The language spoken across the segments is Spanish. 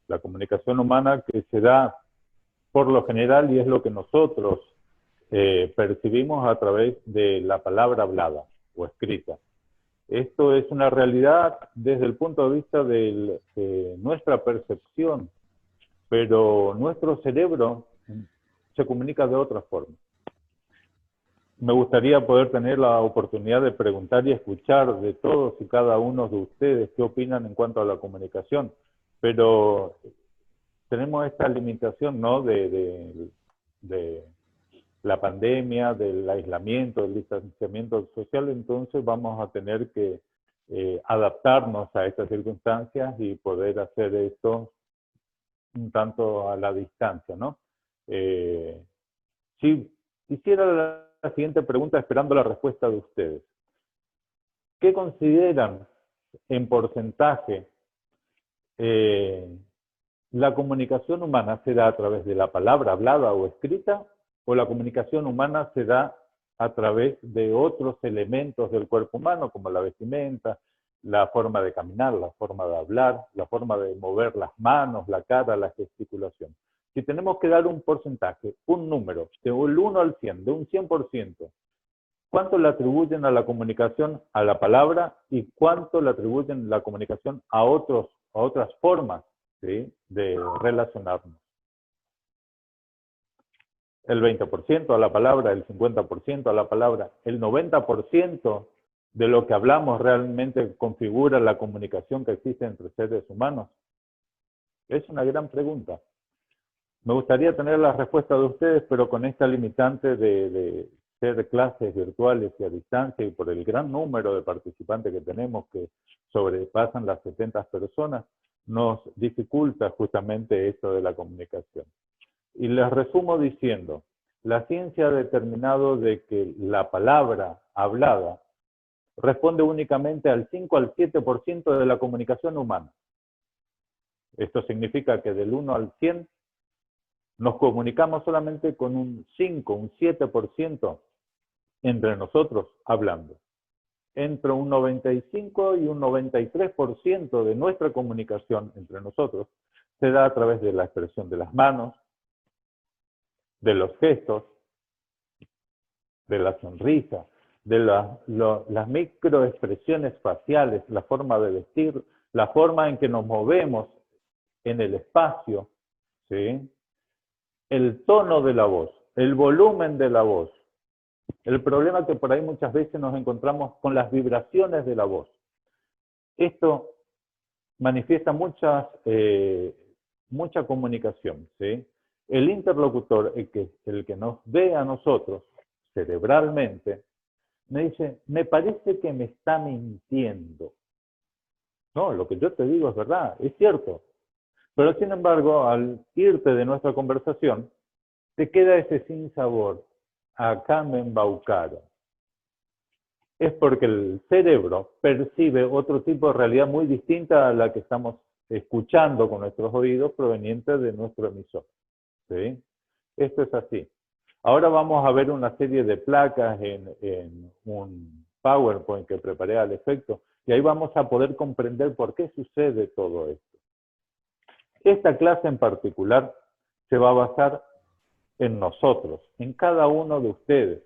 La comunicación humana que se da por lo general y es lo que nosotros percibimos a través de la palabra hablada o escrita. Esto es una realidad desde el punto de vista de nuestra percepción, pero nuestro cerebro se comunica de otra forma. Me gustaría poder tener la oportunidad de preguntar y escuchar de todos y cada uno de ustedes qué opinan en cuanto a la comunicación, pero tenemos esta limitación, ¿no?, de la pandemia, del aislamiento, del distanciamiento social, entonces vamos a tener que adaptarnos a estas circunstancias y poder hacer esto un tanto a la distancia, ¿no? Si hiciera la siguiente pregunta esperando la respuesta de ustedes. ¿Qué consideran en porcentaje la comunicación humana se da a través de la palabra hablada o escrita, o la comunicación humana se da a través de otros elementos del cuerpo humano, como la vestimenta, la forma de caminar, la forma de hablar, la forma de mover las manos, la cara, la gesticulación? Si tenemos que dar un porcentaje, un número, del 1 al 100, de un 100%, ¿cuánto le atribuyen a la comunicación a la palabra y cuánto le atribuyen la comunicación a otras formas, ¿sí?, de relacionarnos? El 20% a la palabra, el 50% a la palabra, el 90% de lo que hablamos realmente configura la comunicación que existe entre seres humanos. Es una gran pregunta. Me gustaría tener la respuesta de ustedes, pero con esta limitante de ser clases virtuales y a distancia y por el gran número de participantes que tenemos, que sobrepasan las 70 personas, nos dificulta justamente esto de la comunicación. Y les resumo diciendo, la ciencia ha determinado de que la palabra hablada responde únicamente al 5 al 7% de la comunicación humana. Esto significa que del 1 al 100 nos comunicamos solamente con un 5, un 7% entre nosotros hablando. Entre un 95 y un 93% de nuestra comunicación entre nosotros se da a través de la expresión de las manos, de los gestos, de la sonrisa, de las microexpresiones faciales, la forma de vestir, la forma en que nos movemos en el espacio, ¿sí?, el tono de la voz, el volumen de la voz. El problema es que por ahí muchas veces nos encontramos con las vibraciones de la voz. Esto manifiesta mucha comunicación, ¿sí? El interlocutor, el que nos ve a nosotros cerebralmente, me dice, me parece que me está mintiendo. No, lo que yo te digo es verdad, es cierto. Pero sin embargo, al irte de nuestra conversación, te queda ese sinsabor. Acá me embaucaron. Es porque el cerebro percibe otro tipo de realidad muy distinta a la que estamos escuchando con nuestros oídos proveniente de nuestro emisor, ¿sí? Esto es así. Ahora vamos a ver una serie de placas en un PowerPoint que preparé al efecto, y ahí vamos a poder comprender por qué sucede todo esto. Esta clase en particular se va a basar en nosotros, en cada uno de ustedes,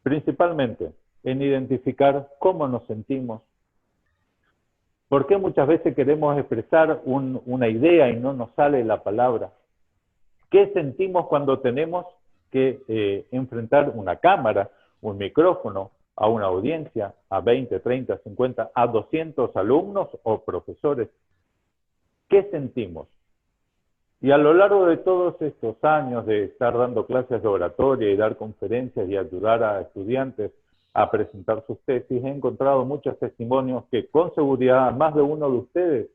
principalmente en identificar cómo nos sentimos, por qué muchas veces queremos expresar una idea y no nos sale la palabra, qué sentimos cuando tenemos que enfrentar una cámara, un micrófono, a una audiencia, a 20, 30, 50, a 200 alumnos o profesores. ¿Qué sentimos? Y a lo largo de todos estos años de estar dando clases de oratoria y dar conferencias y ayudar a estudiantes a presentar sus tesis, he encontrado muchos testimonios que con seguridad más de uno de ustedes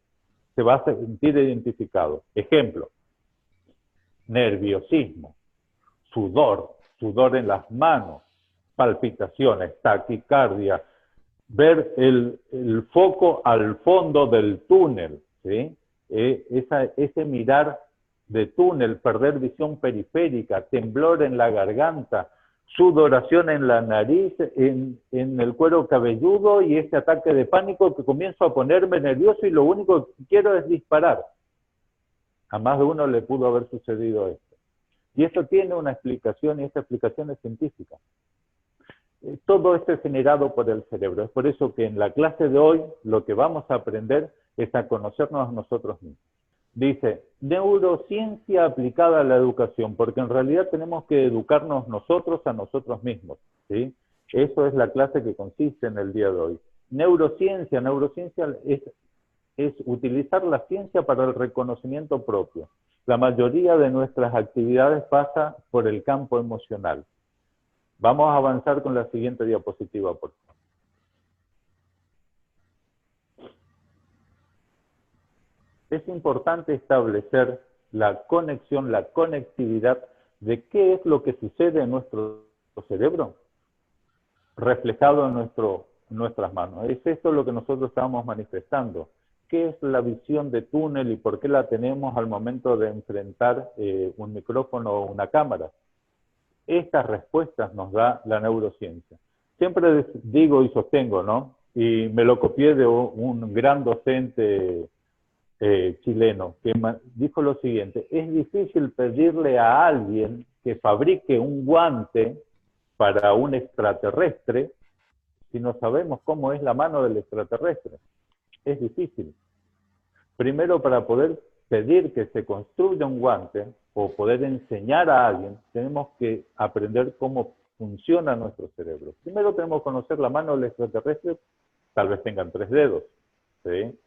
se va a sentir identificado. Ejemplo, nerviosismo, sudor en las manos, palpitaciones, taquicardia, ver el foco al fondo del túnel, ¿sí? Ese mirar de túnel, perder visión periférica, temblor en la garganta, sudoración en la nariz, en el cuero cabelludo y este ataque de pánico que comienzo a ponerme nervioso y lo único que quiero es disparar. A más de uno le pudo haber sucedido esto. Y esto tiene una explicación, y esta explicación es científica. Todo esto es generado por el cerebro. Es por eso que en la clase de hoy lo que vamos a aprender es a conocernos a nosotros mismos. Dice, neurociencia aplicada a la educación, porque en realidad tenemos que educarnos nosotros a nosotros mismos, ¿sí? Eso es la clase que consiste en el día de hoy. Neurociencia es utilizar la ciencia para el reconocimiento propio. La mayoría de nuestras actividades pasa por el campo emocional. Vamos a avanzar con la siguiente diapositiva, por favor. Es importante establecer la conexión, la conectividad de qué es lo que sucede en nuestro cerebro reflejado en nuestras manos. Es esto lo que nosotros estamos manifestando. ¿Qué es la visión de túnel y por qué la tenemos al momento de enfrentar un micrófono o una cámara? Estas respuestas nos da la neurociencia. Siempre digo y sostengo, ¿no? Y me lo copié de un gran docente chileno, que dijo lo siguiente: es difícil pedirle a alguien que fabrique un guante para un extraterrestre si no sabemos cómo es la mano del extraterrestre. Es difícil. Primero, para poder pedir que se construya un guante o poder enseñar a alguien, tenemos que aprender cómo funciona nuestro cerebro. Primero tenemos que conocer la mano del extraterrestre, tal vez tengan 3 dedos, ¿sí?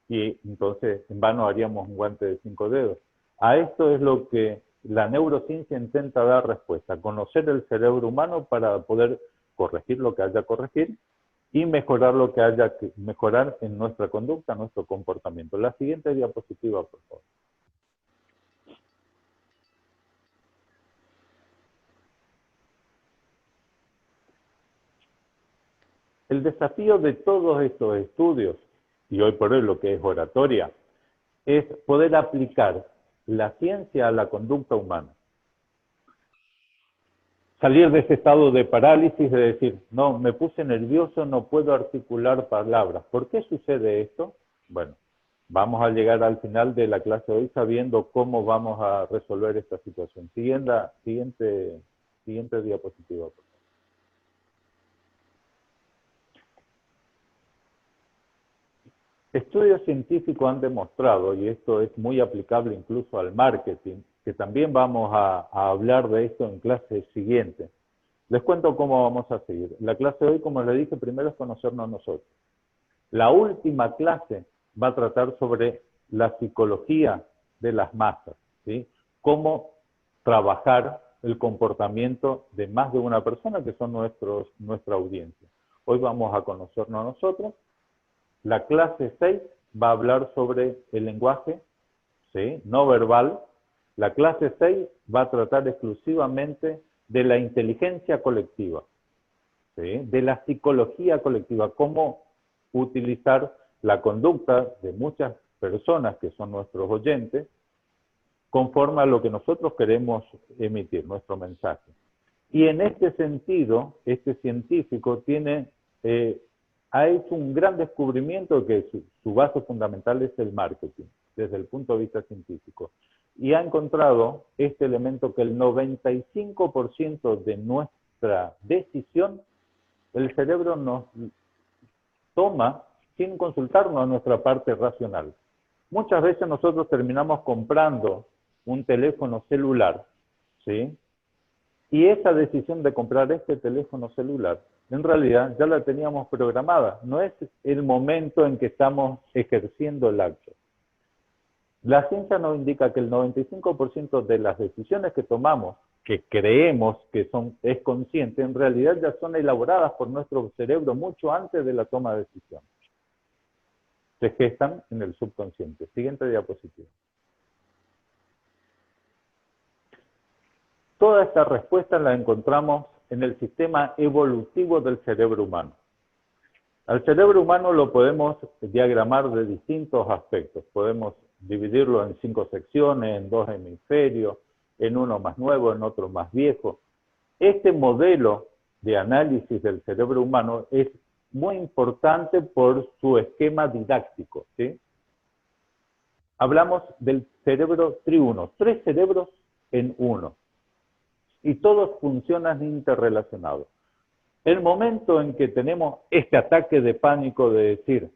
Y entonces en vano haríamos un guante de 5 dedos. A esto es lo que la neurociencia intenta dar respuesta, conocer el cerebro humano para poder corregir lo que haya que corregir y mejorar lo que haya que mejorar en nuestra conducta, nuestro comportamiento. La siguiente diapositiva, por favor. El desafío de todos estos estudios, y hoy por hoy lo que es oratoria, es poder aplicar la ciencia a la conducta humana. Salir de ese estado de parálisis, de decir, no, me puse nervioso, no puedo articular palabras. ¿Por qué sucede esto? Bueno, vamos a llegar al final de la clase hoy sabiendo cómo vamos a resolver esta situación. Siguiente diapositiva, por favor. Estudios científicos han demostrado, y esto es muy aplicable incluso al marketing, que también vamos a hablar de esto en clase siguiente. Les cuento cómo vamos a seguir. La clase de hoy, como les dije, primero es conocernos nosotros. La última clase va a tratar sobre la psicología de las masas, ¿sí? Cómo trabajar el comportamiento de más de una persona que son nuestra audiencia. Hoy vamos a conocernos a nosotros. La clase 6 va a hablar sobre el lenguaje, ¿sí?, no verbal. La clase 6 va a tratar exclusivamente de la inteligencia colectiva, ¿sí?, de la psicología colectiva, cómo utilizar la conducta de muchas personas que son nuestros oyentes conforme a lo que nosotros queremos emitir, nuestro mensaje. Y en este sentido, este científico ha hecho un gran descubrimiento que su base fundamental es el marketing, desde el punto de vista científico. Y ha encontrado este elemento que el 95% de nuestra decisión, el cerebro nos toma sin consultarnos a nuestra parte racional. Muchas veces nosotros terminamos comprando un teléfono celular, ¿sí? Y esa decisión de comprar este teléfono celular, en realidad ya la teníamos programada. No es el momento en que estamos ejerciendo el acto. La ciencia nos indica que el 95% de las decisiones que tomamos, que creemos que es consciente, en realidad ya son elaboradas por nuestro cerebro mucho antes de la toma de decisión. Se gestan en el subconsciente. Siguiente diapositiva. Toda esta respuesta la encontramos en el sistema evolutivo del cerebro humano. Al cerebro humano lo podemos diagramar de distintos aspectos. Podemos dividirlo en 5 secciones, en 2 hemisferios, en uno más nuevo, en otro más viejo. Este modelo de análisis del cerebro humano es muy importante por su esquema didáctico, ¿sí? hablamos del cerebro triuno, 3 cerebros en uno. Y todos funcionan interrelacionados. El momento en que tenemos este ataque de pánico de decir,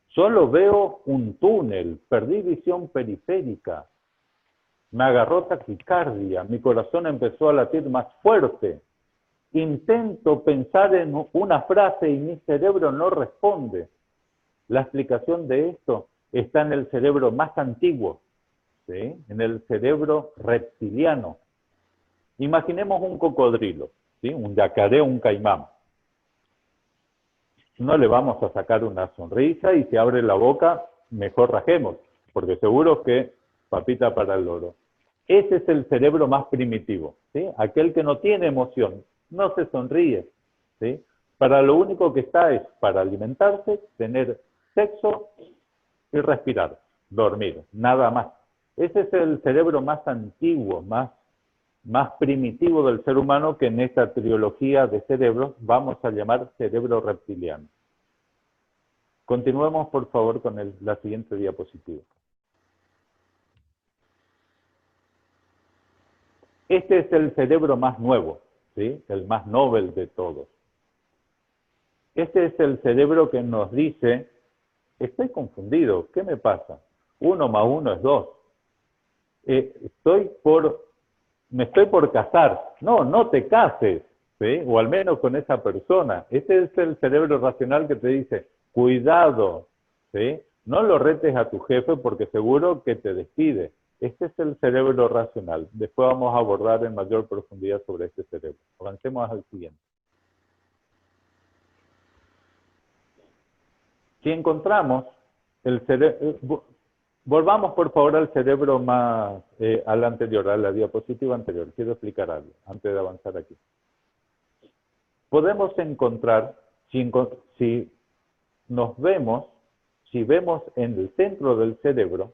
solo veo un túnel, perdí visión periférica, me agarró taquicardia, mi corazón empezó a latir más fuerte, intento pensar en una frase y mi cerebro no responde. La explicación de esto está en el cerebro más antiguo, ¿sí? En el cerebro reptiliano. Imaginemos un cocodrilo, ¿sí? Un yacaré, un caimán. No le vamos a sacar una sonrisa y si abre la boca, mejor rajemos, porque seguro que papita para el loro. Ese es el cerebro más primitivo, ¿sí? Aquel que no tiene emoción, no se sonríe, ¿sí? Para lo único que está es para alimentarse, tener sexo y respirar, dormir, nada más. Ese es el cerebro más antiguo, más primitivo del ser humano, que en esta trilogía de cerebros vamos a llamar cerebro reptiliano. Continuemos, por favor, con la siguiente diapositiva. Este es el cerebro más nuevo, ¿sí? El más noble de todos. Este es el cerebro que nos dice, estoy confundido, ¿qué me pasa? 1 más 1 es 2. Me estoy por casar. No, no te cases, ¿sí? O al menos con esa persona. Este es el cerebro racional que te dice, cuidado, ¿sí? No lo retes a tu jefe porque seguro que te despide. Este es el cerebro racional. Después vamos a abordar en mayor profundidad sobre este cerebro. Avancemos al siguiente. Si encontramos el cerebro... Volvamos, por favor, al cerebro más... al anterior, a la diapositiva anterior. Quiero explicar algo antes de avanzar aquí. Podemos encontrar, si vemos en el centro del cerebro,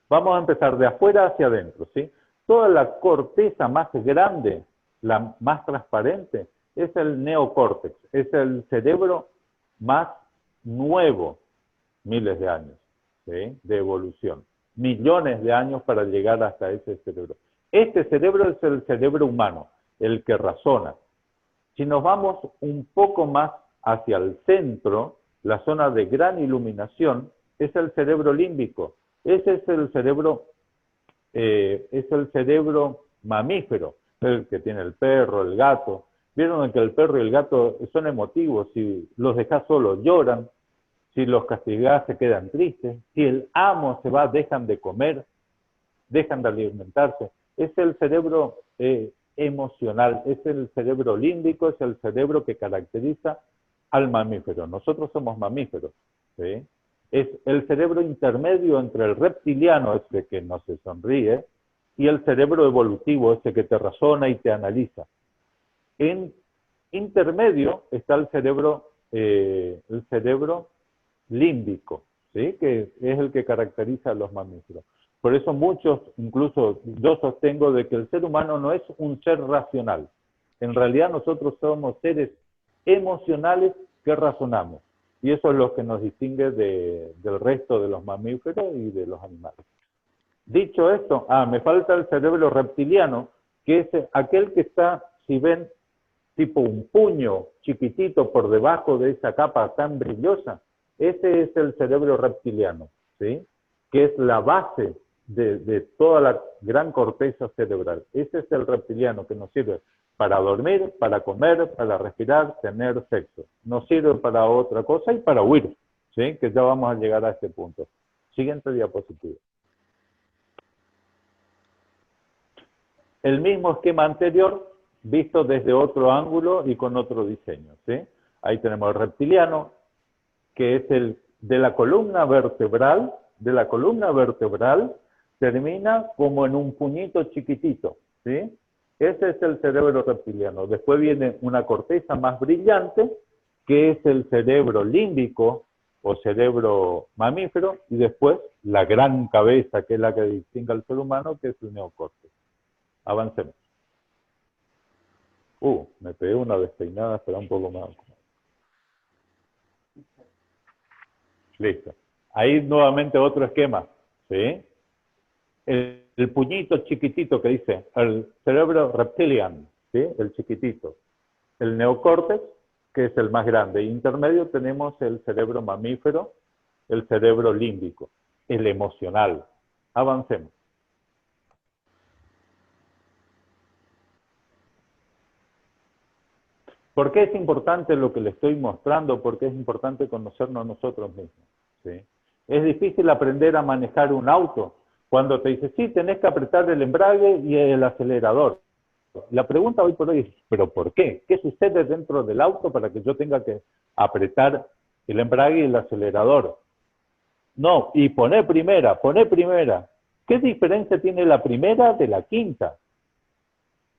vamos a empezar de afuera hacia adentro, ¿sí? Toda la corteza más grande, la más transparente, es el neocórtex, es el cerebro más nuevo, miles de años, ¿sí? De evolución, millones de años para llegar hasta ese cerebro. Este cerebro es el cerebro humano, el que razona. Si nos vamos un poco más hacia el centro, la zona de gran iluminación, es el cerebro límbico. Ese es el cerebro mamífero, el que tiene el perro, el gato. Vieron que el perro y el gato son emotivos, si los dejas solos lloran, si los castigás se quedan tristes, si el amo se va dejan de comer, dejan de alimentarse. Es el cerebro emocional, es el cerebro límbico, es el cerebro que caracteriza al mamífero. Nosotros somos mamíferos, ¿sí? Es el cerebro intermedio entre el reptiliano, ese que no se sonríe, y el cerebro evolutivo, ese que te razona y te analiza. En intermedio está el cerebro límbico, ¿sí? Que es el que caracteriza a los mamíferos. Por eso muchos, incluso yo sostengo de que el ser humano no es un ser racional. En realidad nosotros somos seres emocionales que razonamos. Y eso es lo que nos distingue del resto de los mamíferos y de los animales. Dicho esto, me falta el cerebro reptiliano, que es aquel que está, si ven, tipo un puño chiquitito por debajo de esa capa tan brillosa. Ese es el cerebro reptiliano, ¿sí? Que es la base de toda la gran corteza cerebral. Ese es el reptiliano que nos sirve para dormir, para comer, para respirar, tener sexo. No sirve para otra cosa y para huir, ¿sí? Que ya vamos a llegar a este punto. Siguiente diapositiva. El mismo esquema anterior, visto desde otro ángulo y con otro diseño, ¿sí? Ahí tenemos el reptiliano, que es el de la columna vertebral, termina como en un puñito chiquitito, ¿sí? Ese es el cerebro reptiliano. Después viene una corteza más brillante, que es el cerebro límbico o cerebro mamífero, y después la gran cabeza, que es la que distingue al ser humano, que es el neocórtex. Avancemos. Me pegué una despeinada, será un poco más. Listo. Ahí nuevamente otro esquema. ¿sí? El puñito chiquitito que dice, el cerebro reptilian, ¿sí? El chiquitito. El neocórtex, que es el más grande. Intermedio tenemos el cerebro mamífero, el cerebro límbico, el emocional. Avancemos. ¿Por qué es importante lo que le estoy mostrando? Porque es importante conocernos nosotros mismos, ¿sí? Es difícil aprender a manejar un auto cuando te dice, sí, tenés que apretar el embrague y el acelerador. La pregunta hoy por hoy es, ¿pero por qué? ¿Qué sucede dentro del auto para que yo tenga que apretar el embrague y el acelerador? No, y poné primera, poné primera. ¿Qué diferencia tiene la primera de la quinta?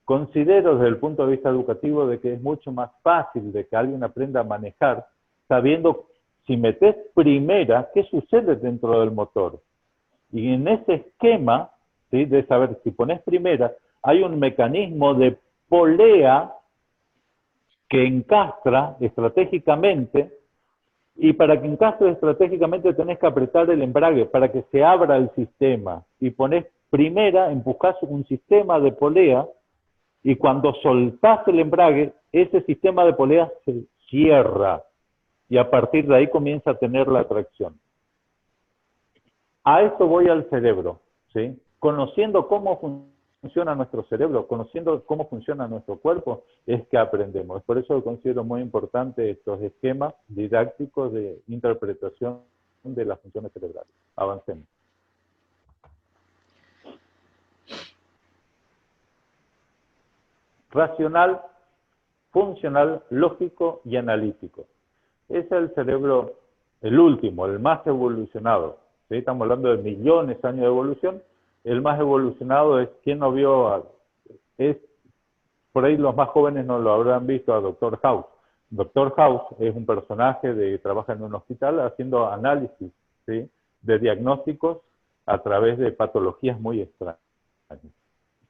Considero desde el punto de vista educativo de que es mucho más fácil de que alguien aprenda a manejar sabiendo si metes primera, qué sucede dentro del motor. Y en ese esquema, ¿sí?, de saber si pones primera, hay un mecanismo de polea que encastra estratégicamente, y para que encastre estratégicamente tenés que apretar el embrague para que se abra el sistema. Y pones primera, empujás un sistema de polea, y cuando soltás el embrague, ese sistema de polea se cierra, y a partir de ahí comienza a tener la tracción. A esto voy al cerebro, ¿sí? Conociendo cómo funciona nuestro cerebro, conociendo cómo funciona nuestro cuerpo, es que aprendemos. Por eso considero muy importante estos esquemas didácticos de interpretación de las funciones cerebrales. Avancemos. Racional, funcional, lógico y analítico. Es el cerebro, el último, el más evolucionado. ¿Sí? Estamos hablando de millones de años de evolución. El más evolucionado es, ¿quién no vio? Es, por ahí los más jóvenes no lo habrán visto, a Dr. House. Dr. House es un personaje que trabaja en un hospital haciendo análisis, ¿sí?, de diagnósticos a través de patologías muy extrañas.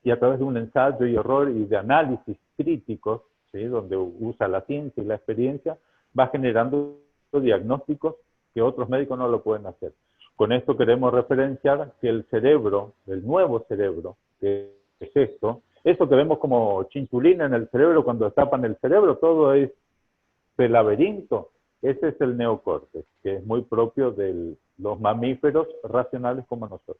Y a través de un ensayo y error y de análisis críticos, ¿sí?, donde usa la ciencia y la experiencia, va generando diagnósticos que otros médicos no lo pueden hacer. Con esto queremos referenciar que el cerebro, el nuevo cerebro, que es esto, eso que vemos como chinchulina en el cerebro cuando tapan el cerebro, todo es el laberinto, ese es el neocórtex, que es muy propio de los mamíferos racionales como nosotros.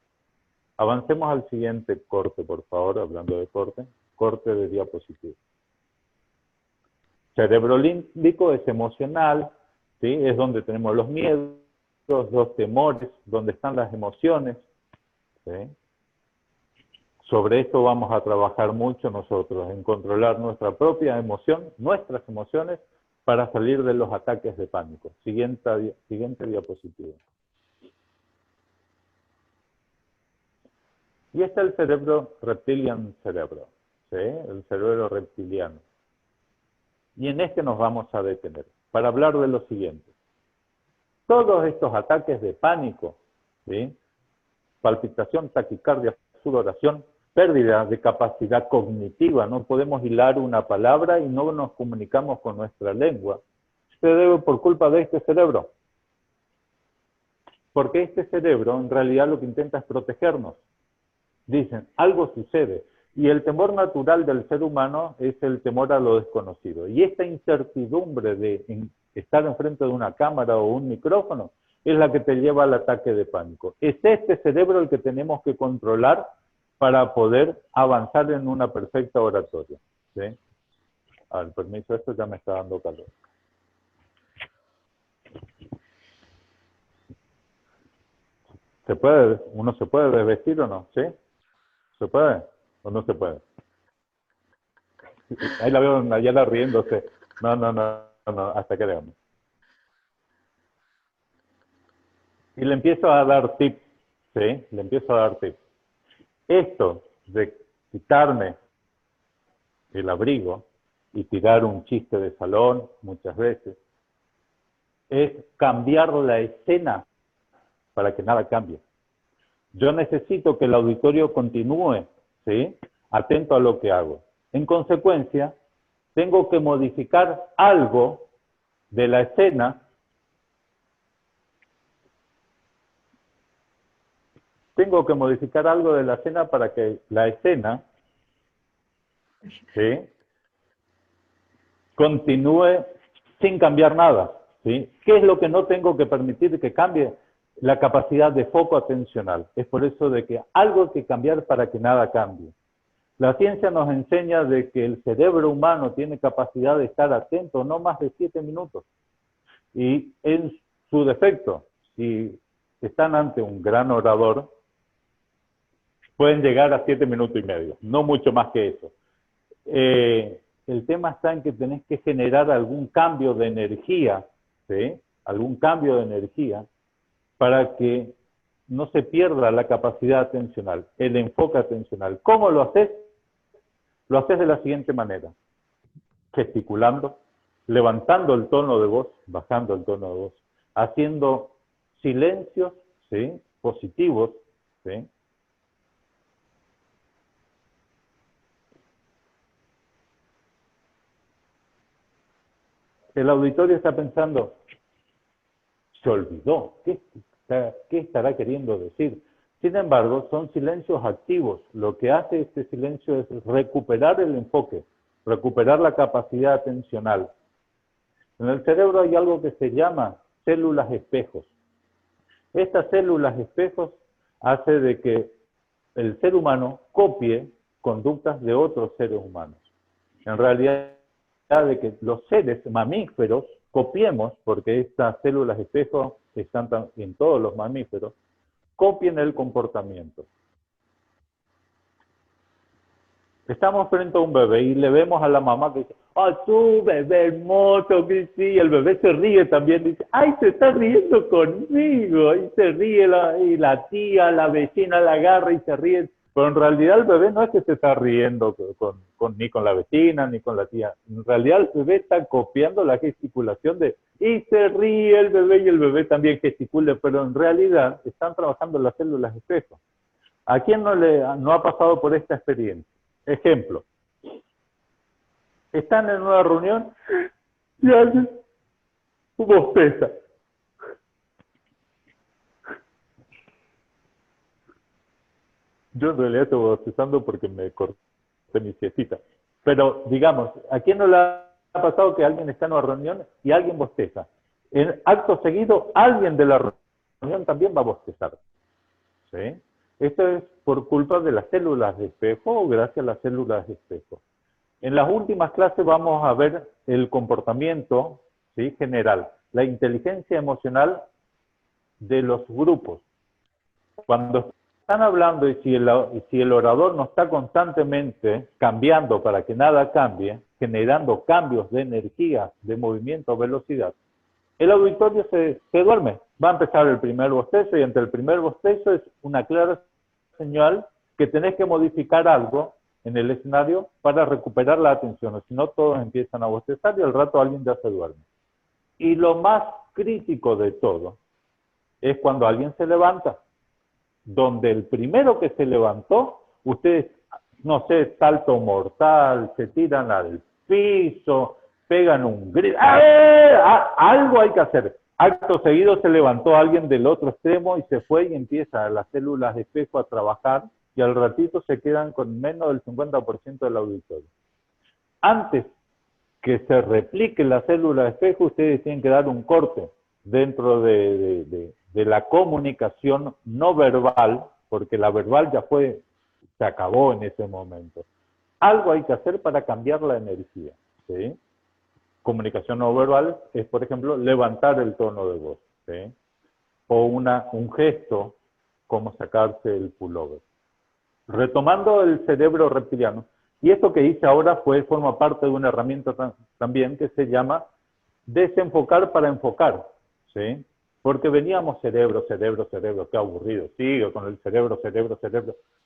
Avancemos al siguiente corte, por favor, hablando de corte de diapositiva. Cerebro límbico es emocional, ¿sí?, es donde tenemos los miedos, los temores, donde están las emociones, ¿sí? Sobre esto vamos a trabajar mucho nosotros, en controlar nuestra propia emoción, nuestras emociones, para salir de los ataques de pánico. Siguiente diapositiva. Y este es el cerebro reptilian cerebro, ¿sí?, el cerebro reptiliano. Y en este nos vamos a detener para hablar de lo siguiente. Todos estos ataques de pánico, ¿sí?, palpitación, taquicardia, sudoración, pérdida de capacidad cognitiva, no podemos hilar una palabra y no nos comunicamos con nuestra lengua, se debe por culpa de este cerebro. Porque este cerebro en realidad lo que intenta es protegernos. Dicen, algo sucede. Y el temor natural del ser humano es el temor a lo desconocido. Y esta incertidumbre de estar enfrente de una cámara o un micrófono es la que te lleva al ataque de pánico. Es este cerebro el que tenemos que controlar para poder avanzar en una perfecta oratoria, ¿sí? A ver, permiso, esto ya me está dando calor. ¿Uno se puede desvestir o no? ¿Sí? ¿Se puede o no se puede? Ahí la veo Nayala riéndose. No, hasta que veamos. Y le empiezo a dar tips, ¿sí? Le empiezo a dar tips. Esto de quitarme el abrigo y tirar un chiste de salón muchas veces es cambiar la escena para que nada cambie. Yo necesito que el auditorio continúe, ¿sí?, atento a lo que hago. En consecuencia, tengo que modificar algo de la escena tengo que modificar algo de la escena para que la escena, ¿sí?, continúe sin cambiar nada, ¿sí? ¿Qué es lo que no tengo que permitir que cambie? La capacidad de foco atencional. Es por eso de que algo hay que cambiar para que nada cambie. La ciencia nos enseña de que el cerebro humano tiene capacidad de estar atento no más de 7 minutos. Y en su defecto, si están ante un gran orador, pueden llegar a 7 minutos y medio, no mucho más que eso. El tema está en que tenés que generar algún cambio de energía, ¿sí?, algún cambio de energía para que no se pierda la capacidad atencional, el enfoque atencional. ¿Cómo lo haces? Lo haces de la siguiente manera: gesticulando, levantando el tono de voz, bajando el tono de voz, haciendo silencios, ¿sí?, positivos, ¿sí? El auditorio está pensando, se olvidó, ¿qué estará queriendo decir? Sin embargo, son silencios activos. Lo que hace este silencio es recuperar el enfoque, recuperar la capacidad atencional. En el cerebro hay algo que se llama células espejos. Estas células espejos hace de que el ser humano copie conductas de otros seres humanos. En realidad, de que los seres mamíferos copiemos, porque estas células espejo están en todos los mamíferos, copien el comportamiento. Estamos frente a un bebé y le vemos a la mamá que dice, ¡ay, tú, bebé hermoso, que sí! Y el bebé se ríe también, dice, ¡ay, se está riendo conmigo! Y se ríe y la tía, la vecina la agarra y se ríe. Pero en realidad el bebé no es que se está riendo ni con la vecina, ni con la tía. En realidad el bebé está copiando la gesticulación y se ríe el bebé y el bebé también gesticula, pero en realidad están trabajando las células espejo. ¿A quién no ha pasado por esta experiencia? Ejemplo. Están en una reunión y alguien bosteza. Yo en realidad estoy bostezando porque me corté mi siestita. Pero, digamos, ¿a quién no le ha pasado que alguien está en una reunión y alguien bosteza? En acto seguido, alguien de la reunión también va a bostezar. ¿Sí? Esto es por culpa de las células de espejo o gracias a las células de espejo. En las últimas clases vamos a ver el comportamiento, ¿sí?, general, la inteligencia emocional de los grupos. Cuando están hablando y si el orador no está constantemente cambiando para que nada cambie, generando cambios de energía, de movimiento, velocidad, el auditorio se duerme. Va a empezar el primer bostezo y ante el primer bostezo es una clara señal que tenés que modificar algo en el escenario para recuperar la atención, o si no todos empiezan a bostezar y al rato alguien ya se duerme. Y lo más crítico de todo es cuando alguien se levanta, donde el primero que se levantó, ustedes, no sé, salto mortal, se tiran al piso, pegan un grito, algo hay que hacer. Acto seguido se levantó alguien del otro extremo y se fue y empieza las células de espejo a trabajar y al ratito se quedan con menos del 50% del auditorio. Antes que se replique la célula de espejo, ustedes tienen que dar un corte dentro de la comunicación no verbal, porque la verbal ya se acabó en ese momento. Algo hay que hacer para cambiar la energía, ¿sí? Comunicación no verbal es, por ejemplo, levantar el tono de voz, ¿sí? O un gesto como sacarse el pullover. Retomando el cerebro reptiliano, y esto que hice ahora forma parte de una herramienta también que se llama desenfocar para enfocar, ¿sí? Porque veníamos cerebro, qué aburrido, sigo con el cerebro.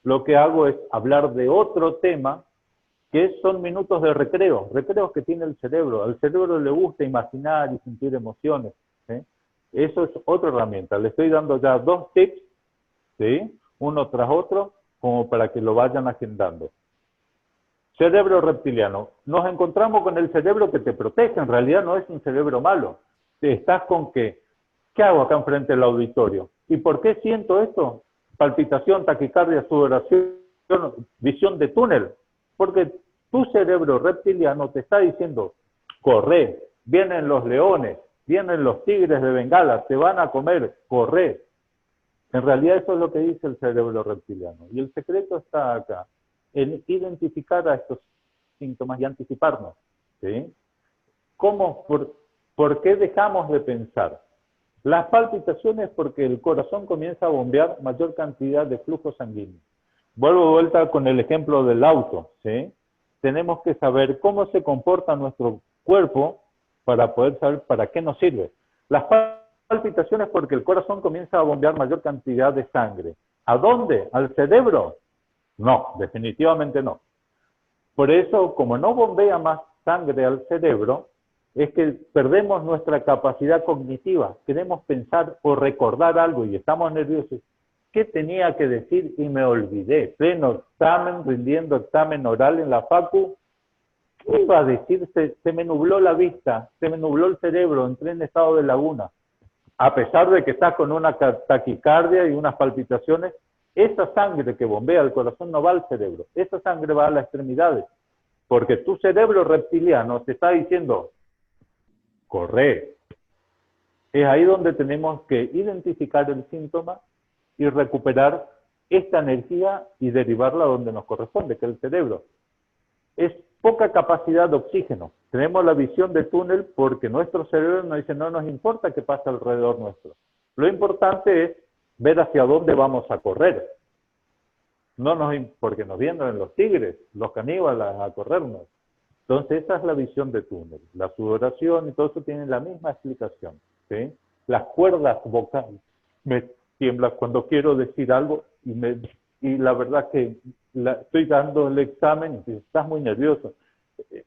Lo que hago es hablar de otro tema que son minutos de recreos que tiene el cerebro. Al cerebro le gusta imaginar y sentir emociones, ¿sí? Eso es otra herramienta. Le estoy dando ya 2 tips, ¿sí?, uno tras otro, como para que lo vayan agendando. Cerebro reptiliano. Nos encontramos con el cerebro que te protege. En realidad no es un cerebro malo. Estás con ¿qué hago acá enfrente del auditorio? ¿Y por qué siento esto? palpitación, taquicardia, sudoración, visión de túnel, porque tu cerebro reptiliano te está diciendo, corre, vienen los leones, vienen los tigres de Bengala, te van a comer, corre. En realidad eso es lo que dice el cerebro reptiliano. Y el secreto está acá, en identificar a estos síntomas y anticiparnos. ¿Sí? ¿Por qué dejamos de pensar? Las palpitaciones porque el corazón comienza a bombear mayor cantidad de flujo sanguíneo. Vuelvo de vuelta con el ejemplo del auto. ¿Sí? Tenemos que saber cómo se comporta nuestro cuerpo para poder saber para qué nos sirve. Las palpitaciones porque el corazón comienza a bombear mayor cantidad de sangre. ¿A dónde? ¿Al cerebro? No, definitivamente no. Por eso, como no bombea más sangre al cerebro, es que perdemos nuestra capacidad cognitiva. Queremos pensar o recordar algo y estamos nerviosos. ¿Qué tenía que decir? Y me olvidé. Pleno examen, rindiendo examen oral en la facu. ¿Qué iba a decir? Se me nubló la vista, se me nubló el cerebro, entré en estado de laguna. A pesar de que estás con una taquicardia y unas palpitaciones, esa sangre que bombea el corazón no va al cerebro, esa sangre va a las extremidades, porque tu cerebro reptiliano te está diciendo, corre. Es ahí donde tenemos que identificar el síntoma y recuperar esta energía y derivarla donde nos corresponde, que es el cerebro. Es poca capacidad de oxígeno. Tenemos la visión de túnel porque nuestro cerebro nos dice, no nos importa qué pasa alrededor nuestro. Lo importante es ver hacia dónde vamos a correr. Porque nos vienen los tigres, los caníbales a corrernos. Entonces esa es la visión de túnel. La sudoración y todo eso tienen la misma explicación. ¿Sí? Las cuerdas vocales me tiemblan cuando quiero decir algo y la verdad que estoy dando el examen y estás muy nervioso.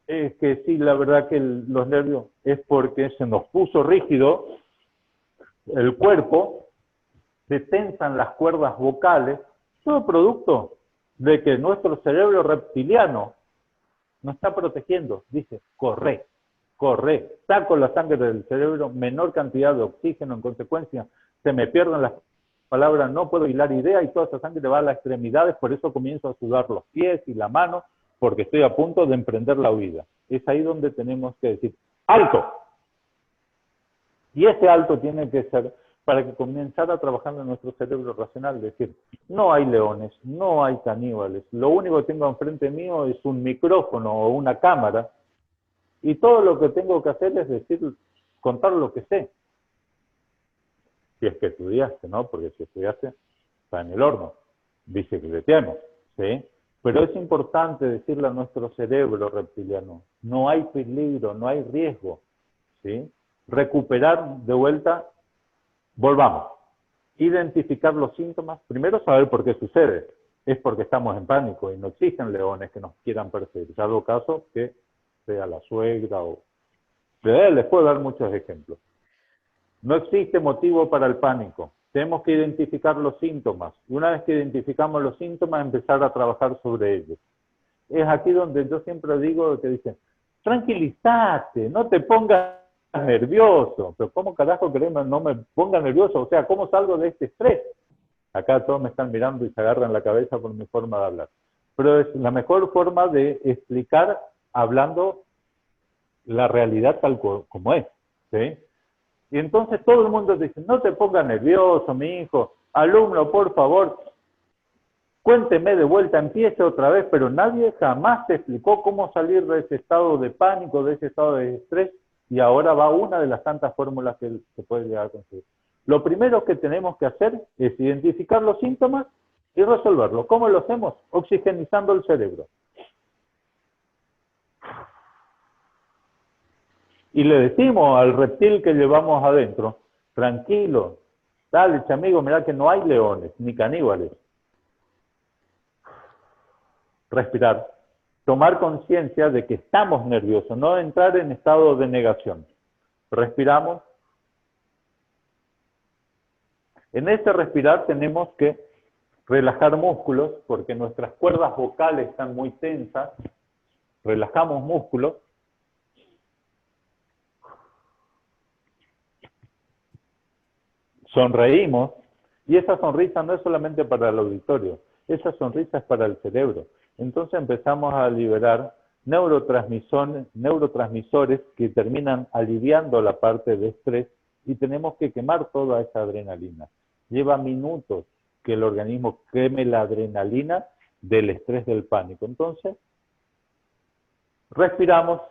Es que sí, la verdad que los nervios es porque se nos puso rígido el cuerpo, se tensan las cuerdas vocales, todo producto de que nuestro cerebro reptiliano nos está protegiendo. Dice, corre, corre, saco la sangre del cerebro, menor cantidad de oxígeno, en consecuencia se me pierden las palabras, no puedo hilar idea y toda esa sangre va a las extremidades, por eso comienzo a sudar los pies y la mano, porque estoy a punto de emprender la huida. Es ahí donde tenemos que decir, ¡alto! Y ese alto tiene que ser para que comenzara a trabajar en nuestro cerebro racional, decir, no hay leones, no hay caníbales, lo único que tengo enfrente mío es un micrófono o una cámara, y todo lo que tengo que hacer es decir, contar lo que sé. Si es que estudiaste, ¿no? Porque si estudiaste, está en el horno, bicicleteamos, ¿sí? Pero es importante decirle a nuestro cerebro reptiliano, no hay peligro, no hay riesgo, ¿sí? Recuperar de vuelta, volvamos, identificar los síntomas, primero saber por qué sucede, es porque estamos en pánico y no existen leones que nos quieran perseguir, salvo caso que sea la suegra o... Les puedo dar muchos ejemplos. No existe motivo para el pánico. Tenemos que identificar los síntomas. Y una vez que identificamos los síntomas, empezar a trabajar sobre ellos. Es aquí donde yo siempre digo que dicen, tranquilízate, no te pongas nervioso. Pero ¿cómo carajo querés no me ponga nervioso? O sea, ¿cómo salgo de este estrés? Acá todos me están mirando y se agarran la cabeza por mi forma de hablar. Pero es la mejor forma de explicar hablando la realidad tal como es. ¿Sí? Y entonces todo el mundo dice, no te pongas nervioso, mi hijo, alumno, por favor, cuénteme de vuelta, empiece otra vez, pero nadie jamás te explicó cómo salir de ese estado de pánico, de ese estado de estrés, y ahora va una de las tantas fórmulas que se puede llegar a conseguir. Lo primero que tenemos que hacer es identificar los síntomas y resolverlos. ¿Cómo lo hacemos? Oxigenizando el cerebro. Y le decimos al reptil que llevamos adentro, tranquilo, dale, amigo, mirá que no hay leones ni caníbales. Respirar, tomar conciencia de que estamos nerviosos, no entrar en estado de negación. Respiramos. En ese respirar tenemos que relajar músculos, porque nuestras cuerdas vocales están muy tensas. Relajamos músculos. Sonreímos Y esa sonrisa no es solamente para el auditorio, esa sonrisa es para el cerebro. Entonces empezamos a liberar neurotransmisores que terminan aliviando la parte de estrés y tenemos que quemar toda esa adrenalina. Lleva minutos que el organismo queme la adrenalina del estrés, del pánico. Entonces, respiramos,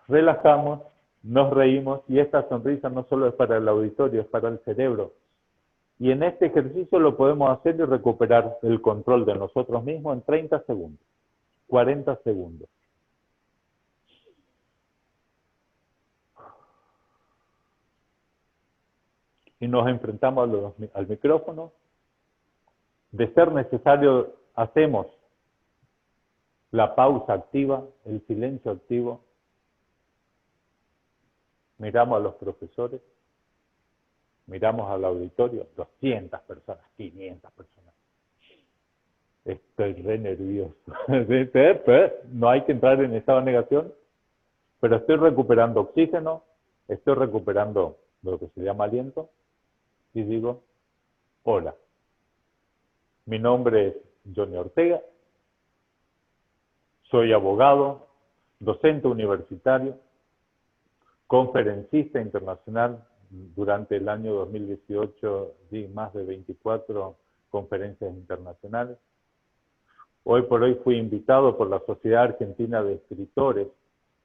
relajamos, nos reímos y esta sonrisa no solo es para el auditorio, es para el cerebro. Y en este ejercicio lo podemos hacer y recuperar el control de nosotros mismos en 30 segundos, 40 segundos. Y nos enfrentamos al micrófono. De ser necesario, hacemos la pausa activa, el silencio activo. Miramos a los profesores, miramos al auditorio, 200 personas, 500 personas. Estoy re nervioso. No hay que entrar en estado de negación, pero estoy recuperando oxígeno, estoy recuperando lo que se llama aliento, y digo, hola, mi nombre es Johnny Ortega, soy abogado, docente universitario, conferencista internacional. Durante el año 2018 di más de 24 conferencias internacionales. Hoy por hoy fui invitado por la Sociedad Argentina de Escritores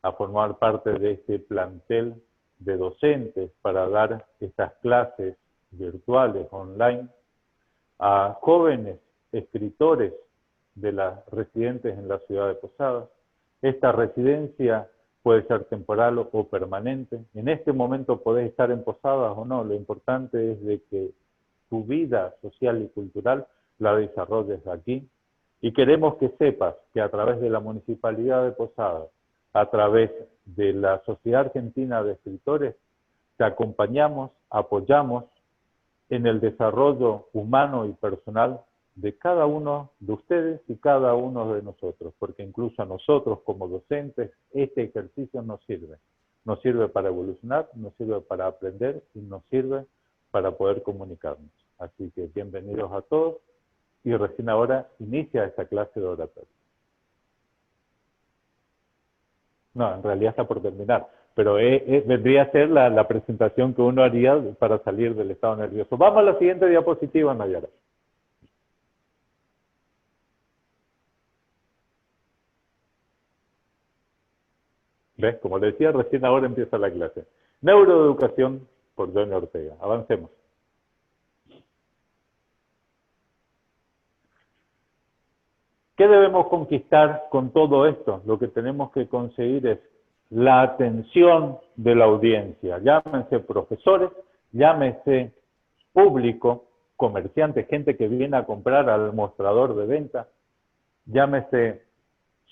a formar parte de este plantel de docentes para dar estas clases virtuales, online, a jóvenes escritores de las residentes en la ciudad de Posadas. Esta residencia puede ser temporal o permanente. En este momento podés estar en Posadas o no. Lo importante es de que tu vida social y cultural la desarrolles aquí. Y queremos que sepas que a través de la Municipalidad de Posadas, a través de la Sociedad Argentina de Escritores, te acompañamos, apoyamos en el desarrollo humano y personal de cada uno de ustedes y cada uno de nosotros, porque incluso a nosotros como docentes este ejercicio nos sirve para evolucionar, nos sirve para aprender y nos sirve para poder comunicarnos. Así que bienvenidos a todos y recién ahora inicia esta clase de oratoria. No, en realidad está por terminar, pero vendría a ser la presentación que uno haría para salir del estado nervioso. Vamos a la siguiente diapositiva, Nayara. ¿Ves? Como le decía, recién ahora empieza la clase. Neuroeducación por Johnny Ortega. Avancemos. ¿Qué debemos conquistar con todo esto? Lo que tenemos que conseguir es la atención de la audiencia. Llámense profesores, llámese público, comerciantes, gente que viene a comprar al mostrador de venta, llámese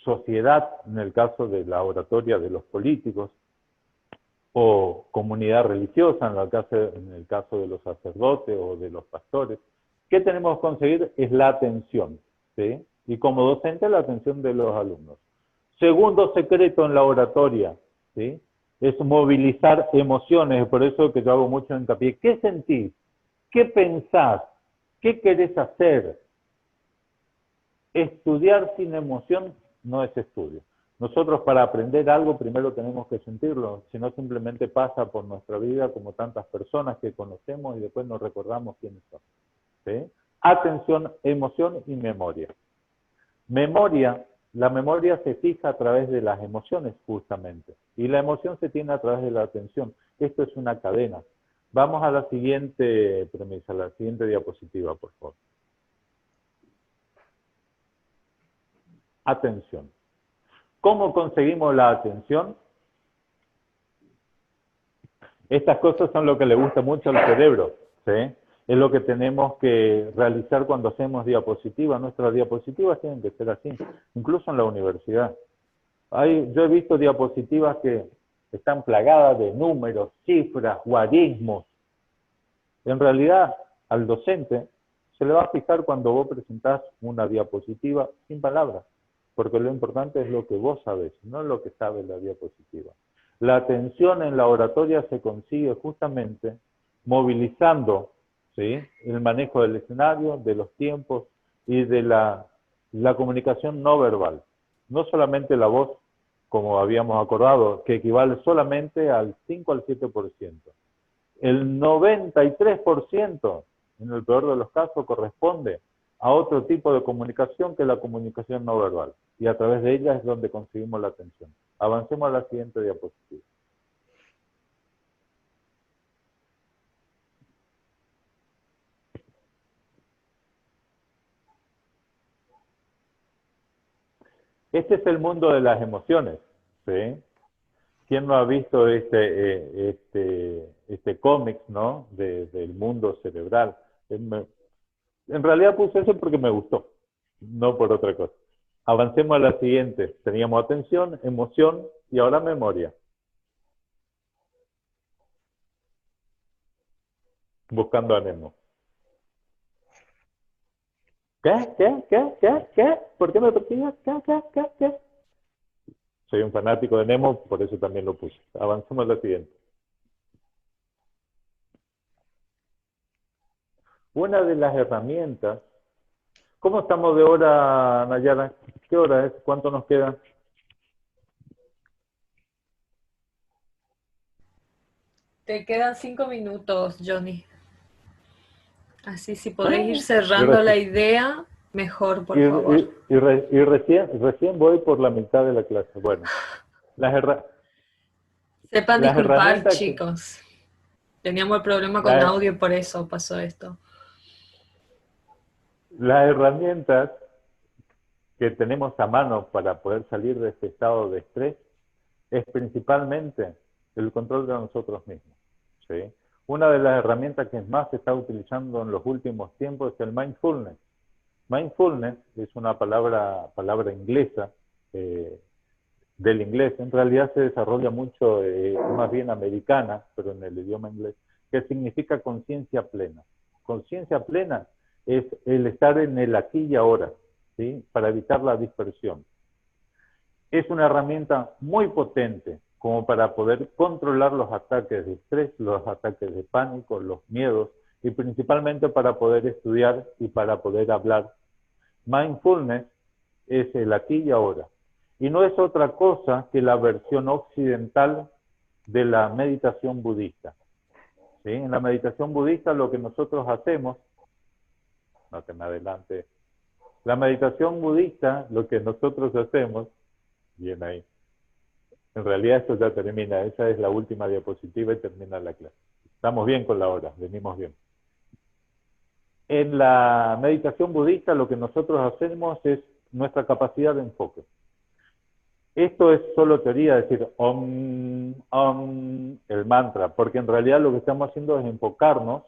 sociedad, en el caso de la oratoria de los políticos, o comunidad religiosa, en el caso de los sacerdotes o de los pastores. ¿Qué tenemos que conseguir? Es la atención, ¿sí? Y como docente, la atención de los alumnos. Segundo secreto en la oratoria, ¿sí? Es movilizar emociones, por eso que yo hago mucho hincapié. ¿Qué sentís? ¿Qué pensás? ¿Qué querés hacer? Estudiar sin emoción no es estudio. Nosotros para aprender algo primero tenemos que sentirlo, si no simplemente pasa por nuestra vida como tantas personas que conocemos y después nos recordamos quiénes son. ¿Sí? Atención, emoción y memoria. Memoria, la memoria se fija a través de las emociones justamente y la emoción se tiene a través de la atención. Esto es una cadena. Vamos a la siguiente premisa, la siguiente diapositiva, por favor. Atención. ¿Cómo conseguimos la atención? Estas cosas son lo que le gusta mucho al cerebro, ¿sí? Es lo que tenemos que realizar cuando hacemos diapositivas. Nuestras diapositivas tienen que ser así, incluso en la universidad. Yo he visto diapositivas que están plagadas de números, cifras, guarismos. En realidad, al docente se le va a fijar cuando vos presentás una diapositiva sin palabras, porque lo importante es lo que vos sabés, no lo que sabe la diapositiva. La atención en la oratoria se consigue justamente movilizando ¿sí? El manejo del escenario, de los tiempos y de la comunicación no verbal. No solamente la voz, como habíamos acordado, que equivale solamente al 5 al 7%. El 93%, en el peor de los casos, corresponde a otro tipo de comunicación que la comunicación no verbal. Y a través de ella es donde conseguimos la atención. Avancemos a la siguiente diapositiva. Este es el mundo de las emociones, ¿sí? ¿Quién no ha visto este cómic, ¿no? Del mundo cerebral. En realidad puse eso porque me gustó, no por otra cosa. Avancemos a la siguiente. Teníamos atención, emoción y ahora memoria. Buscando a Nemo. ¿Qué? ¿Por qué me persigues? ¿Qué? Soy un fanático de Nemo, por eso también lo puse. Avancemos a la siguiente. Una de las herramientas. ¿Cómo estamos de hora, Nayara? ¿Qué hora es? ¿Cuánto nos queda? Te quedan 5 minutos, Johnny. Así si podés ir Y, cerrando la idea, mejor, por favor. recién voy por la mitad de la clase. Bueno, las, herra Sepan las disculpar, herramientas que... chicos. Teníamos el problema con la- audio y por eso pasó esto. las herramientas que tenemos a mano para poder salir de este estado de estrés es principalmente el control de nosotros mismos, ¿sí? Una de las herramientas que más se está utilizando en los últimos tiempos es el mindfulness. Mindfulness es una palabra inglesa, del inglés. En realidad se desarrolla mucho, más bien americana, pero en el idioma inglés, que significa conciencia plena. Conciencia plena es el estar en el aquí y ahora, ¿sí? Para evitar la dispersión. Es una herramienta muy potente como para poder controlar los ataques de estrés, los ataques de pánico, los miedos, y principalmente para poder estudiar y para poder hablar. Mindfulness es el aquí y ahora. Y no es otra cosa que la versión occidental de la meditación budista. ¿Sí? En la meditación budista lo que nosotros hacemos, no te me adelante, la meditación budista lo que nosotros hacemos, bien ahí, en realidad esto ya termina, esa es la última diapositiva y termina la clase. Estamos bien con la hora, venimos bien. En la meditación budista lo que nosotros hacemos es nuestra capacidad de enfoque. Esto es solo teoría, decir om, el mantra, porque en realidad lo que estamos haciendo es enfocarnos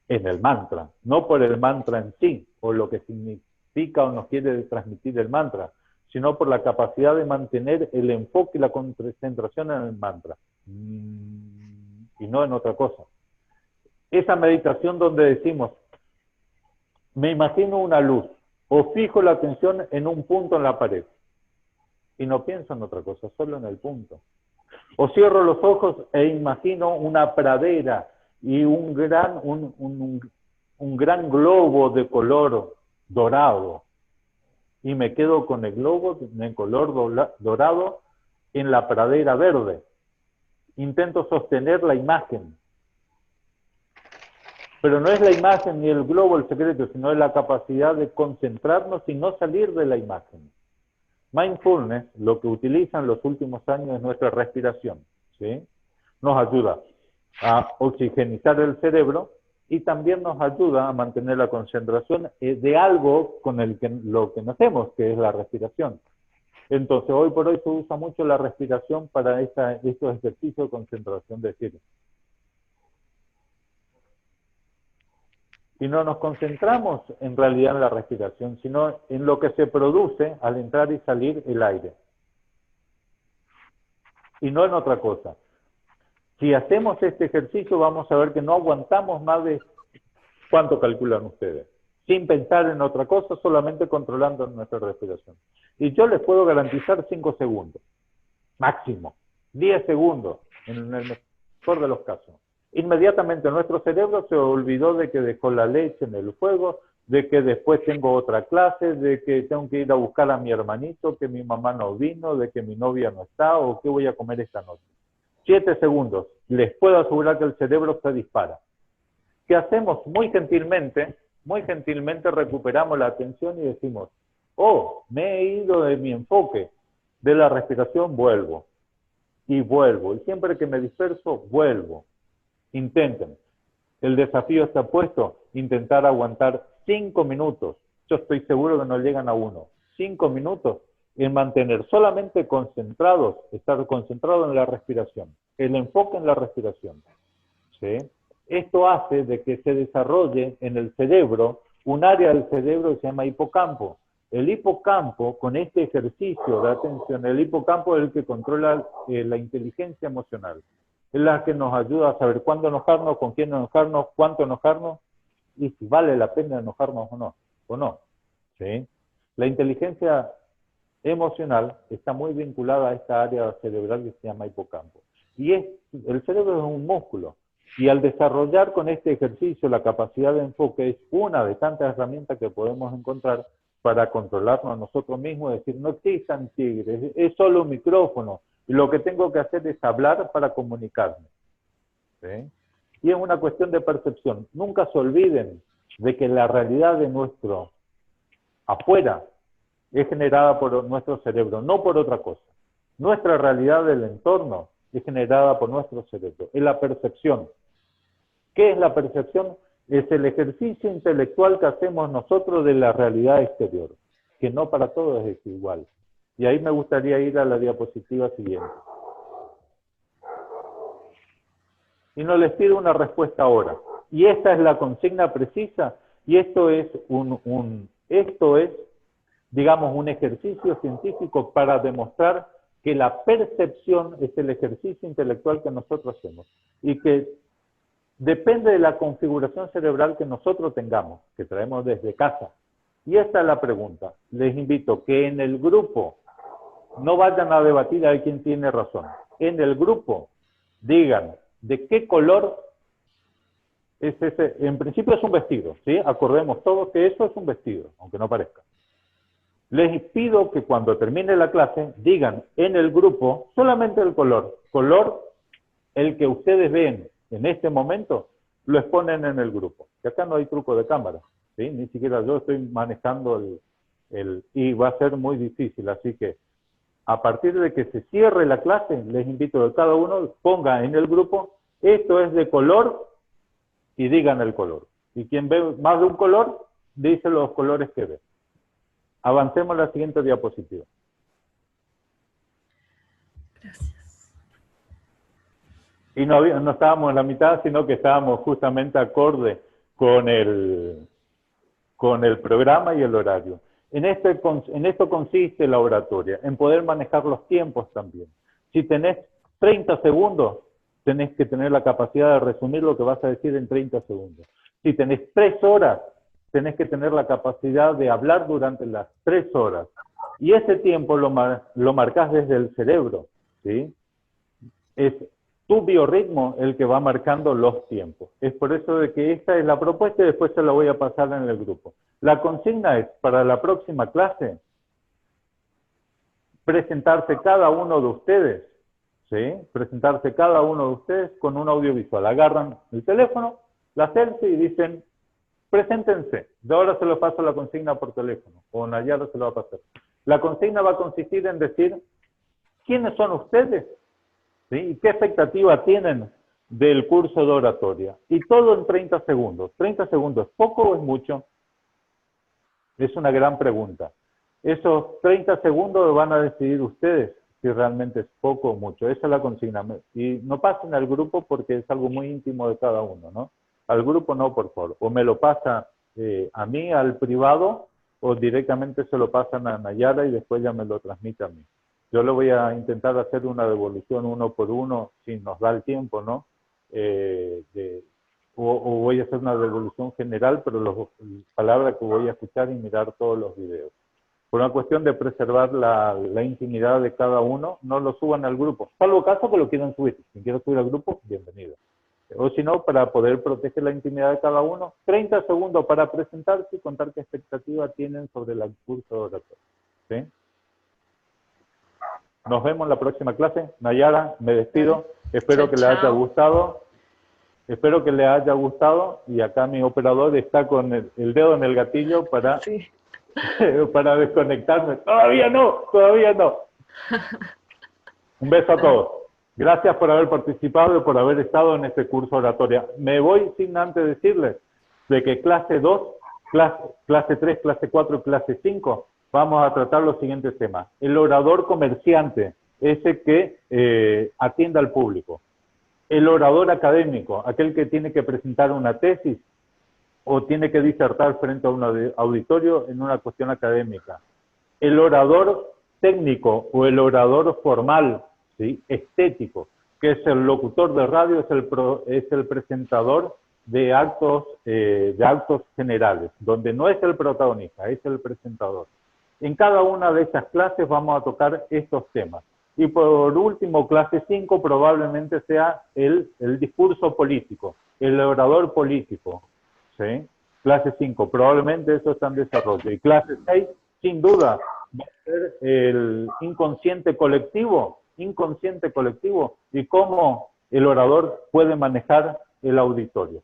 en el mantra, no por el mantra en sí, o lo que significa o nos quiere transmitir el mantra, sino por la capacidad de mantener el enfoque y la concentración en el mantra, y no en otra cosa. Esa meditación donde decimos, me imagino una luz, o fijo la atención en un punto en la pared, y no pienso en otra cosa, solo en el punto. O cierro los ojos e imagino una pradera y un gran globo de color dorado. Y me quedo con el globo de color dorado en la pradera verde. Intento sostener la imagen. Pero no es la imagen ni el globo el secreto, sino es la capacidad de concentrarnos y no salir de la imagen. Mindfulness, lo que utiliza en los últimos años es nuestra respiración, ¿sí? Nos ayuda a oxigenizar el cerebro y también nos ayuda a mantener la concentración de algo con lo que hacemos, que es la respiración. Entonces, hoy por hoy se usa mucho la respiración para estos ejercicios de concentración, es decir, y no nos concentramos en realidad en la respiración, sino en lo que se produce al entrar y salir el aire. Y no en otra cosa. Si hacemos este ejercicio, vamos a ver que no aguantamos más de, ¿cuánto calculan ustedes? Sin pensar en otra cosa, solamente controlando nuestra respiración. Y yo les puedo garantizar 5 segundos, máximo, 10 segundos, en el mejor de los casos. Inmediatamente nuestro cerebro se olvidó de que dejó la leche en el fuego, de que después tengo otra clase, de que tengo que ir a buscar a mi hermanito, que mi mamá no vino, de que mi novia no está, o qué voy a comer esta noche. 7 segundos. Les puedo asegurar que el cerebro se dispara. ¿Qué hacemos? Muy gentilmente recuperamos la atención y decimos, oh, me he ido de mi enfoque, de la respiración, vuelvo. Y vuelvo. Y siempre que me disperso, vuelvo. Intenten. El desafío está puesto, intentar aguantar 5 minutos. Yo estoy seguro que no llegan a 1. 5 minutos en mantener solamente concentrados, estar concentrado en la respiración. El enfoque en la respiración. ¿Sí? Esto hace de que se desarrolle en el cerebro un área del cerebro que se llama hipocampo. El hipocampo, con este ejercicio de atención, el hipocampo es el que controla la inteligencia emocional. Es la que nos ayuda a saber cuándo enojarnos, con quién enojarnos, cuánto enojarnos y si vale la pena enojarnos o no. ¿Sí? La inteligencia emocional está muy vinculada a esta área cerebral que se llama hipocampo. Y el cerebro es un músculo. Y al desarrollar con este ejercicio la capacidad de enfoque es una de tantas herramientas que podemos encontrar para controlarnos a nosotros mismos, es decir, no existan tigres, es solo un micrófono, y lo que tengo que hacer es hablar para comunicarme. ¿Sí? Y es una cuestión de percepción. Nunca se olviden de que la realidad de nuestro afuera es generada por nuestro cerebro, no por otra cosa. Nuestra realidad del entorno es generada por nuestro cerebro, es la percepción. ¿Qué es la percepción? Es el ejercicio intelectual que hacemos nosotros de la realidad exterior, que no para todos es igual. Y ahí me gustaría ir a la diapositiva siguiente. Y no les pido una respuesta ahora. Y esta es la consigna precisa, y esto es digamos, un ejercicio científico para demostrar que la percepción es el ejercicio intelectual que nosotros hacemos, y que depende de la configuración cerebral que nosotros tengamos, que traemos desde casa. Y esta es la pregunta. Les invito que en el grupo no vayan a debatir a ver quién tiene razón. En el grupo digan de qué color es ese. En principio es un vestido, ¿sí? Acordemos todos que eso es un vestido, aunque no parezca. Les pido que cuando termine la clase digan en el grupo solamente el color. Color, el que ustedes ven en este momento, lo exponen en el grupo. Que acá no hay truco de cámara, ¿sí? Ni siquiera yo estoy manejando y va a ser muy difícil. Así que a partir de que se cierre la clase, les invito a que cada uno ponga en el grupo, esto es de color, y digan el color. Y quien ve más de un color, dice los colores que ve. Avancemos a la siguiente diapositiva. Gracias. Y no estábamos en la mitad, sino que estábamos justamente acorde con el programa y el horario. En esto consiste la oratoria, en poder manejar los tiempos también. Si tenés 30 segundos, tenés que tener la capacidad de resumir lo que vas a decir en 30 segundos. Si tenés 3 horas, tenés que tener la capacidad de hablar durante las 3 horas. Y ese tiempo lo marcás desde el cerebro, ¿sí? Es tu biorritmo el que va marcando los tiempos. Es por eso de que esta es la propuesta y después se la voy a pasar en el grupo. La consigna es, para la próxima clase, presentarse cada uno de ustedes, ¿sí? Presentarse cada uno de ustedes con un audiovisual. Agarran el teléfono, la selfie y dicen, preséntense. De ahora se lo paso la consigna por teléfono, o Nayara se lo va a pasar. La consigna va a consistir en decir, ¿quiénes son ustedes? ¿Sí? ¿Y qué expectativa tienen del curso de oratoria? Y todo en 30 segundos. ¿30 segundos es poco o es mucho? Es una gran pregunta. Esos 30 segundos van a decidir ustedes si realmente es poco o mucho. Esa es la consigna. Y no pasen al grupo porque es algo muy íntimo de cada uno, ¿no? Al grupo no, por favor. O me lo pasa a mí, al privado, o directamente se lo pasan a Nayara y después ya me lo transmite a mí. Yo le voy a intentar hacer una devolución 1 por 1, si nos da el tiempo, ¿no? O voy a hacer una devolución general, pero las palabras que voy a escuchar y mirar todos los videos. Por una cuestión de preservar la intimidad de cada uno, no lo suban al grupo. Salvo caso que lo quieran subir. Si quieren subir al grupo, bienvenido. O si no, para poder proteger la intimidad de cada uno, 30 segundos para presentarse y contar qué expectativa tienen sobre el curso de oratoria. ¿Sí? Nos vemos en la próxima clase. Nayara, me despido. Espero que le haya gustado. Espero que le haya gustado. Y acá mi operador está con el dedo en el gatillo para, sí. Para desconectarme. Todavía no, todavía no. Un beso a todos. Gracias por haber participado y por haber estado en este curso de oratoria. Me voy sin antes decirles de que clase 2, clase 3, clase 4 y clase 5 vamos a tratar los siguientes temas. El orador comerciante, ese que atiende al público. El orador académico, aquel que tiene que presentar una tesis o tiene que disertar frente a un auditorio en una cuestión académica. El orador técnico o el orador formal, ¿sí? Estético, que es el locutor de radio, es el presentador de actos generales, donde no es el protagonista, es el presentador. En cada una de esas clases vamos a tocar estos temas. Y por último, clase 5 probablemente sea el discurso político, el orador político, ¿sí? Clase 5, probablemente eso está en desarrollo. Y clase 6, sin duda, va a ser el inconsciente colectivo y cómo el orador puede manejar el auditorio.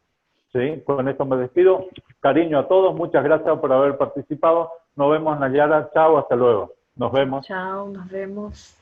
¿Sí? Con esto me despido. Cariño a todos, muchas gracias por haber participado. Nos vemos, Nayara. Chao, hasta luego. Nos vemos. Chao, nos vemos.